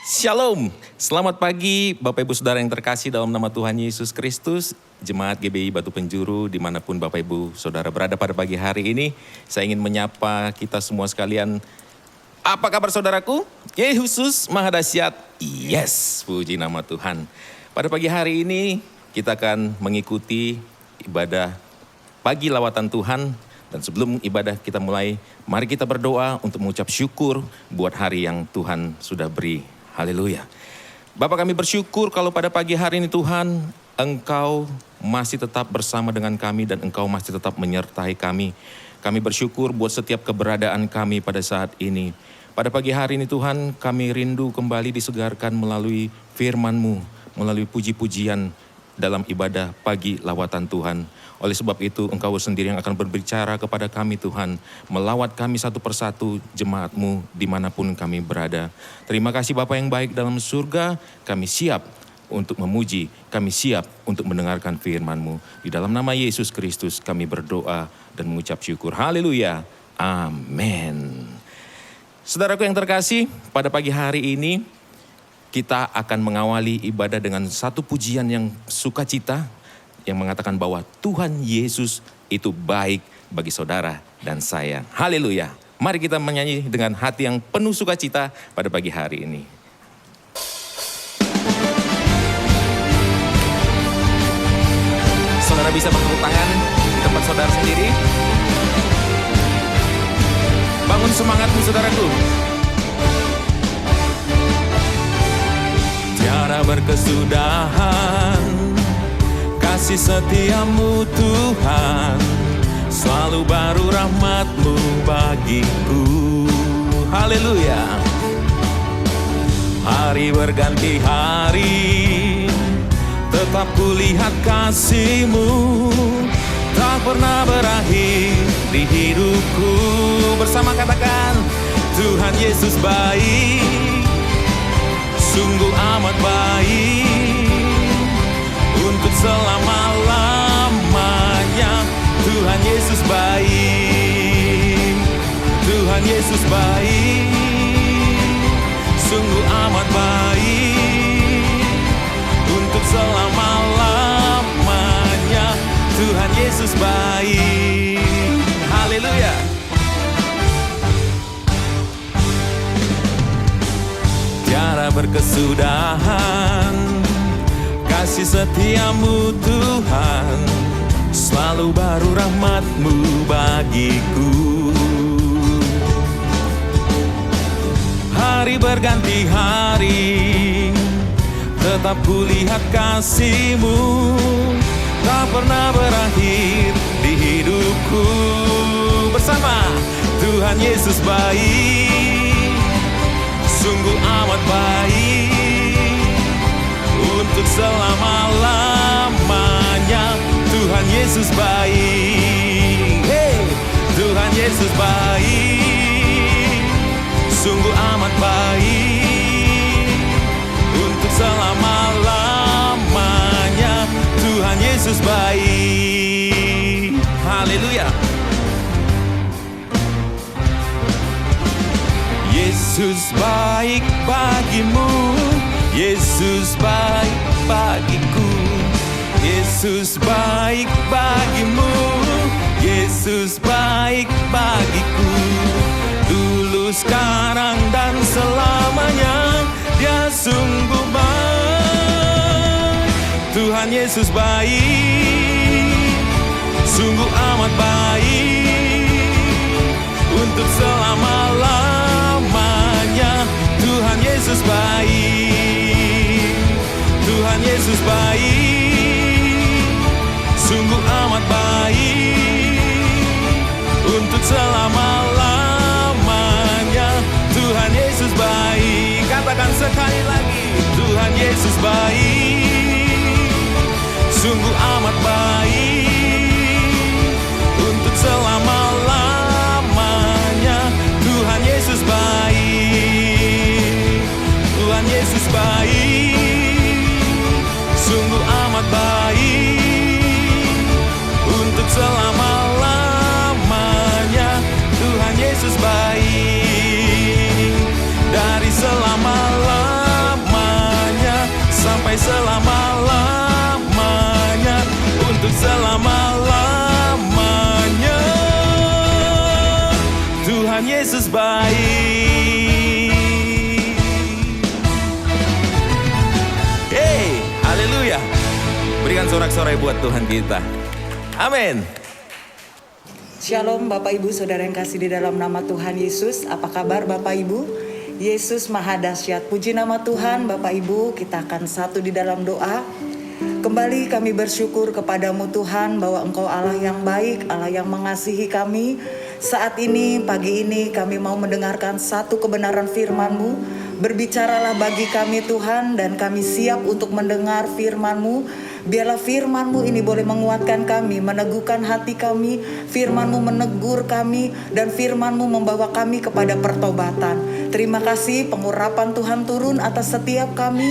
Shalom, selamat pagi Bapak Ibu Saudara yang terkasih dalam nama Tuhan Yesus Kristus. Jemaat GBI Batu Penjuru dimanapun Bapak Ibu Saudara berada pada pagi hari ini. Saya ingin menyapa kita semua sekalian. Apa kabar saudaraku? Yesus Maha Dahsyat. Yes, puji nama Tuhan. Pada pagi hari ini kita akan mengikuti ibadah pagi lawatan Tuhan. Dan sebelum ibadah kita mulai, mari kita berdoa untuk mengucap syukur buat hari yang Tuhan sudah beri. Haleluya. Bapa, kami bersyukur kalau pada pagi hari ini Tuhan, Engkau masih tetap bersama dengan kami dan Engkau masih tetap menyertai kami. Kami bersyukur buat setiap keberadaan kami pada saat ini. Pada pagi hari ini Tuhan, kami rindu kembali disegarkan melalui firman-Mu, melalui puji-pujian dalam ibadah pagi lawatan Tuhan. Oleh sebab itu Engkau sendiri yang akan berbicara kepada kami Tuhan. Melawat kami satu persatu jemaat-Mu dimanapun kami berada. Terima kasih Bapa yang baik dalam surga. Kami siap untuk memuji. Kami siap untuk mendengarkan firman-Mu. Di dalam nama Yesus Kristus kami berdoa dan mengucap syukur. Haleluya. Amin. Saudaraku yang terkasih, pada pagi hari ini kita akan mengawali ibadah dengan satu pujian yang sukacita, yang mengatakan bahwa Tuhan Yesus itu baik bagi saudara dan saya. Haleluya. Mari kita menyanyi dengan hati yang penuh sukacita pada pagi hari ini. Saudara bisa bertepuk tangan di tempat saudara sendiri. Bangun semangatmu saudaraku. Tiada berkesudahan kasih setiamu Tuhan, selalu baru rahmat-Mu bagiku. Haleluya. Hari berganti hari, tetap kulihat kasih-Mu, tak pernah berakhir di hidupku. Bersama katakan, Tuhan Yesus baik, sungguh amat baik. Untuk selama-lamanya Tuhan Yesus baik. Tuhan Yesus baik, sungguh amat baik. Untuk selama-lamanya Tuhan Yesus baik. Haleluya. Tiada berkesudahan kasih setiamu Tuhan, selalu baru rahmat-Mu bagiku. Hari berganti hari, tetap kulihat kasih-Mu, tak pernah berakhir di hidupku. Bersama, Tuhan Yesus baik, sungguh amat baik. Untuk selama-lamanya Tuhan Yesus baik. Hey, Tuhan Yesus baik, sungguh amat baik. Untuk selama-lamanya Tuhan Yesus baik. Haleluya. Yesus baik bagimu, Yesus baik bagiku. Yesus baik bagimu, Yesus baik bagiku. Dulu, sekarang, dan selamanya Dia sungguh baik. Tuhan Yesus baik, sungguh amat baik. Untuk selama-lamanya Tuhan Yesus baik. Tuhan Yesus baik, sungguh amat baik. Untuk selama-lamanya Tuhan Yesus baik. Katakan sekali lagi, Tuhan Yesus baik, sungguh amat baik. Untuk selama-lamanya Tuhan Yesus baik. Tuhan Yesus baik, sungguh amat baik. Untuk selama-lamanya Tuhan Yesus baik. Dari selama-lamanya Yesus baik. Hey, haleluya. Berikan sorak-sorai buat Tuhan kita. Amin. Shalom Bapak Ibu Saudara yang kasih di dalam nama Tuhan Yesus. Apa kabar Bapak Ibu? Yesus Maha Dahsyat. Puji nama Tuhan Bapak Ibu. Kita akan satu di dalam doa. Kembali kami bersyukur kepadamu Tuhan bahwa Engkau Allah yang baik, Allah yang mengasihi kami. Saat ini, pagi ini kami mau mendengarkan satu kebenaran firman-Mu. Berbicaralah bagi kami Tuhan, dan kami siap untuk mendengar firman-Mu. Biarlah firman-Mu ini boleh menguatkan kami, meneguhkan hati kami. Firman-Mu menegur kami, dan firman-Mu membawa kami kepada pertobatan. Terima kasih pengurapan Tuhan turun atas setiap kami,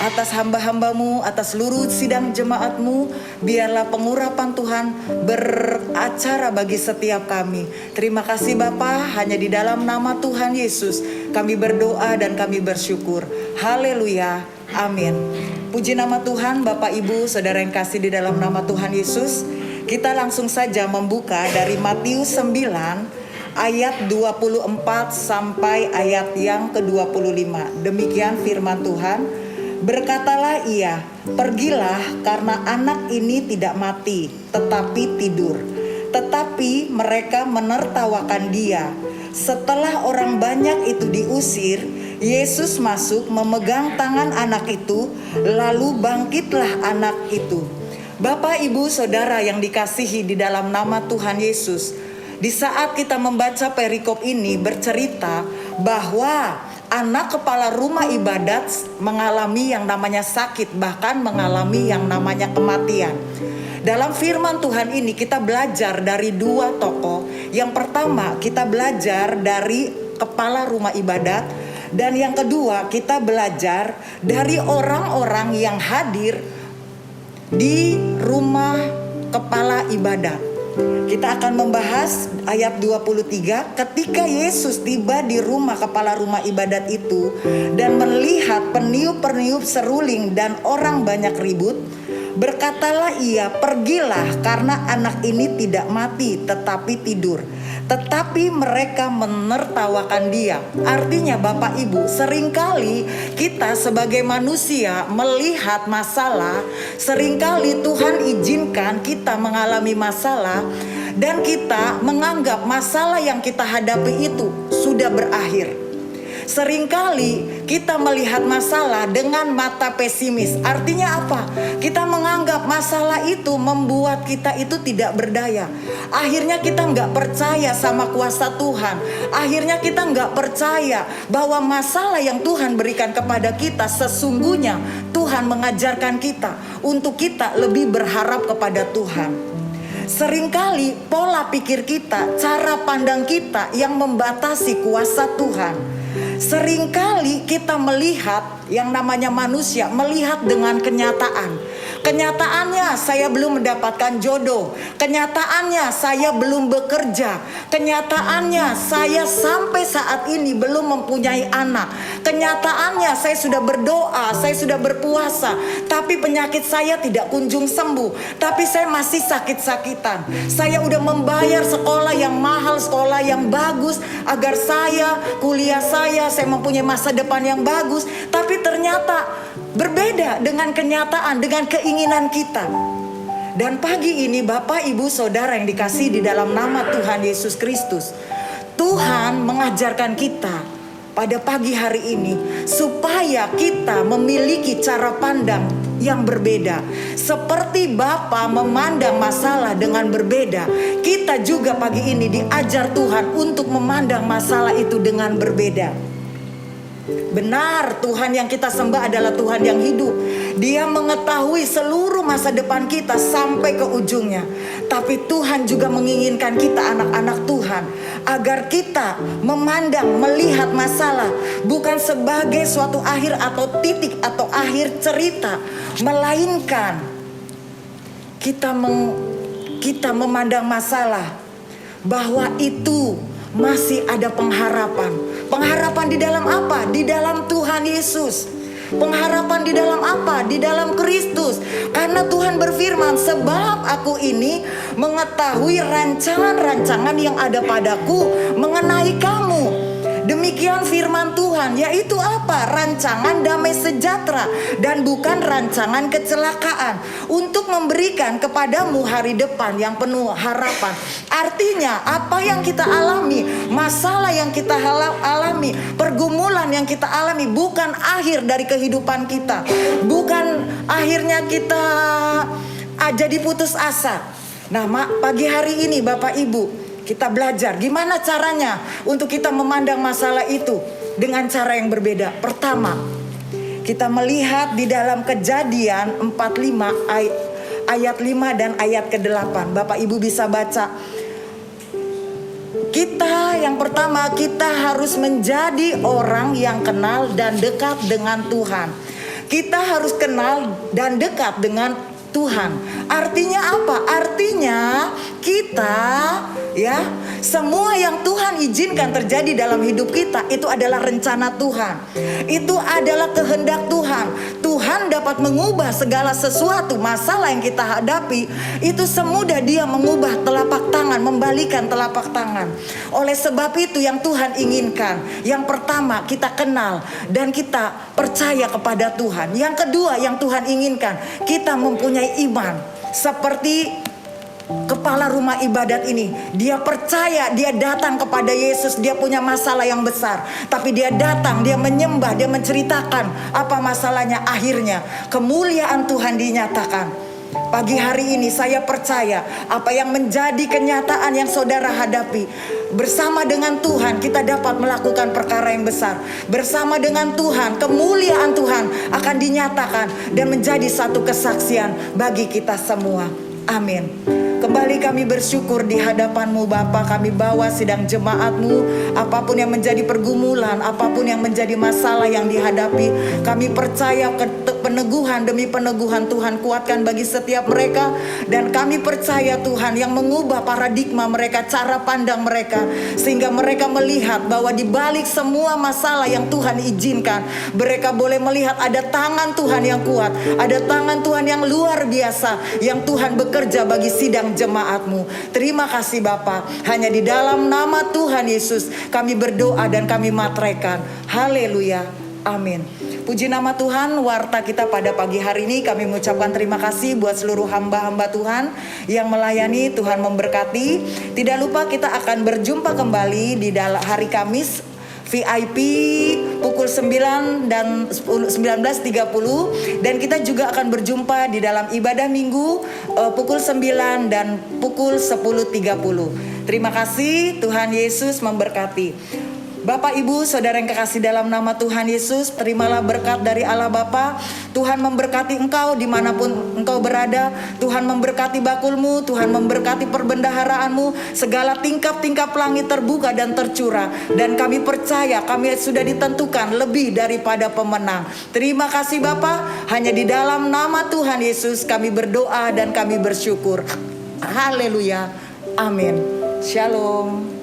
atas hamba-hamba-Mu, atas seluruh sidang jemaat-Mu. Biarlah pengurapan Tuhan beracara bagi setiap kami. Terima kasih Bapa, hanya di dalam nama Tuhan Yesus kami berdoa dan kami bersyukur. Haleluya, amin. Puji nama Tuhan, Bapak Ibu Saudara yang kasih di dalam nama Tuhan Yesus. Kita langsung saja membuka dari Matius 9 ayat 24 sampai ayat yang ke-25. Demikian firman Tuhan. Berkatalah ia, pergilah karena anak ini tidak mati, tetapi tidur. Tetapi mereka menertawakan dia. Setelah orang banyak itu diusir, Yesus masuk memegang tangan anak itu, lalu bangkitlah anak itu. Bapak, Ibu, Saudara yang dikasihi di dalam nama Tuhan Yesus, di saat kita membaca perikop ini bercerita bahwa anak kepala rumah ibadat mengalami yang namanya sakit, bahkan mengalami yang namanya kematian. Dalam firman Tuhan ini kita belajar dari dua tokoh. Yang pertama kita belajar dari kepala rumah ibadat, dan yang kedua kita belajar dari orang-orang yang hadir di rumah kepala ibadat. Kita akan membahas ayat 23. Ketika Yesus tiba di rumah kepala rumah ibadat itu dan melihat peniup-peniup seruling dan orang banyak ribut, berkatalah ia, pergilah karena anak ini tidak mati tetapi tidur. Tetapi mereka menertawakan dia. Artinya Bapak Ibu, seringkali kita sebagai manusia melihat masalah, seringkali Tuhan izinkan kita mengalami masalah, dan kita menganggap masalah yang kita hadapi itu sudah berakhir. Seringkali kita melihat masalah dengan mata pesimis. Artinya apa? Kita menganggap masalah itu membuat kita itu tidak berdaya. Akhirnya kita nggak percaya sama kuasa Tuhan. Akhirnya kita nggak percaya bahwa masalah yang Tuhan berikan kepada kita sesungguhnya Tuhan mengajarkan kita untuk kita lebih berharap kepada Tuhan. Seringkali pola pikir kita, cara pandang kita yang membatasi kuasa Tuhan. Seringkali kita melihat yang namanya manusia, melihat dengan kenyataan. Kenyataannya saya belum mendapatkan jodoh. Kenyataannya saya belum bekerja. Kenyataannya saya sampai saat ini belum mempunyai anak. Kenyataannya saya sudah berdoa, saya sudah berpuasa, tapi penyakit saya tidak kunjung sembuh. Tapi saya masih sakit-sakitan. Saya udah membayar sekolah yang mahal, sekolah yang bagus, agar kuliah saya mempunyai masa depan yang bagus. Tapi ternyata berbeda dengan kenyataan, dengan keinginan kita. Dan pagi ini Bapak, Ibu, Saudara yang dikasihi di dalam nama Tuhan Yesus Kristus, Tuhan mengajarkan kita pada pagi hari ini supaya kita memiliki cara pandang yang berbeda. Seperti Bapa memandang masalah dengan berbeda, kita juga pagi ini diajar Tuhan untuk memandang masalah itu dengan berbeda. Benar, Tuhan yang kita sembah adalah Tuhan yang hidup. Dia mengetahui seluruh masa depan kita sampai ke ujungnya. Tapi Tuhan juga menginginkan kita anak-anak Tuhan agar kita memandang, melihat masalah bukan sebagai suatu akhir atau titik atau akhir cerita, melainkan kita memandang masalah bahwa itu masih ada pengharapan. Pengharapan di dalam apa? Di dalam Tuhan Yesus. Pengharapan di dalam apa? Di dalam Kristus. Karena Tuhan berfirman, sebab aku ini mengetahui rancangan-rancangan yang ada padaku mengenai kamu. Demikian firman Tuhan, yaitu apa? Rancangan damai sejahtera dan bukan rancangan kecelakaan, untuk memberikan kepadamu hari depan yang penuh harapan. Artinya apa yang kita alami, masalah yang kita alami, pergumulan yang kita alami bukan akhir dari kehidupan kita. Bukan akhirnya kita jadi putus asa. Nah, pagi hari ini Bapak Ibu, kita belajar gimana caranya untuk kita memandang masalah itu dengan cara yang berbeda. Pertama, kita melihat di dalam Kejadian 45 ayat 5 dan ayat ke-8. Bapak Ibu bisa baca. Yang pertama, kita harus menjadi orang yang kenal dan dekat dengan Tuhan. Kita harus kenal dan dekat dengan Tuhan. Artinya apa? Artinya kita semua yang Tuhan izinkan terjadi dalam hidup kita itu adalah rencana Tuhan. Itu adalah kehendak Tuhan. Tuhan dapat mengubah segala sesuatu masalah yang kita hadapi. Itu semudah Dia mengubah telapak tangan, membalikan telapak tangan. Oleh sebab itu yang Tuhan inginkan, yang pertama kita kenal dan kita percaya kepada Tuhan. Yang kedua yang Tuhan inginkan, kita mempunyai iman. Seperti kepala rumah ibadat ini, dia percaya, dia datang kepada Yesus. Dia punya masalah yang besar, tapi dia datang, dia menyembah, dia menceritakan apa masalahnya. Akhirnya kemuliaan Tuhan dinyatakan. Pagi hari ini saya percaya apa yang menjadi kenyataan yang saudara hadapi, bersama dengan Tuhan kita dapat melakukan perkara yang besar. Bersama dengan Tuhan, kemuliaan Tuhan akan dinyatakan dan menjadi satu kesaksian bagi kita semua. Amin. Kembali kami bersyukur di hadapan-Mu Bapa. Kami bawa sidang jemaat-Mu, apapun yang menjadi pergumulan, apapun yang menjadi masalah yang dihadapi, kami percaya peneguhan demi peneguhan Tuhan kuatkan bagi setiap mereka. Dan kami percaya Tuhan yang mengubah paradigma mereka, cara pandang mereka, sehingga mereka melihat bahwa di balik semua masalah yang Tuhan izinkan, mereka boleh melihat ada tangan Tuhan yang kuat, ada tangan Tuhan yang luar biasa, yang Tuhan bekerja bagi sidang jemaat-Mu. Terima kasih Bapa. Hanya di dalam nama Tuhan Yesus kami berdoa dan kami matraikan. Haleluya. Amin. Puji nama Tuhan. Warta kita pada pagi hari ini kami mengucapkan terima kasih buat seluruh hamba-hamba Tuhan yang melayani. Tuhan memberkati. Tidak lupa kita akan berjumpa kembali di hari Kamis VIP pukul 9 dan 19.30, dan kita juga akan berjumpa di dalam ibadah minggu pukul 9 dan pukul 10.30. Terima kasih, Tuhan Yesus memberkati. Bapak Ibu Saudara yang kekasih dalam nama Tuhan Yesus, terimalah berkat dari Allah Bapa. Tuhan memberkati engkau dimanapun engkau berada. Tuhan memberkati bakulmu, Tuhan memberkati perbendaharaanmu. Segala tingkap-tingkap langit terbuka dan tercurah, dan kami percaya kami sudah ditentukan lebih daripada pemenang. Terima kasih Bapa. Hanya di dalam nama Tuhan Yesus kami berdoa dan kami bersyukur. Haleluya. Amin. Shalom.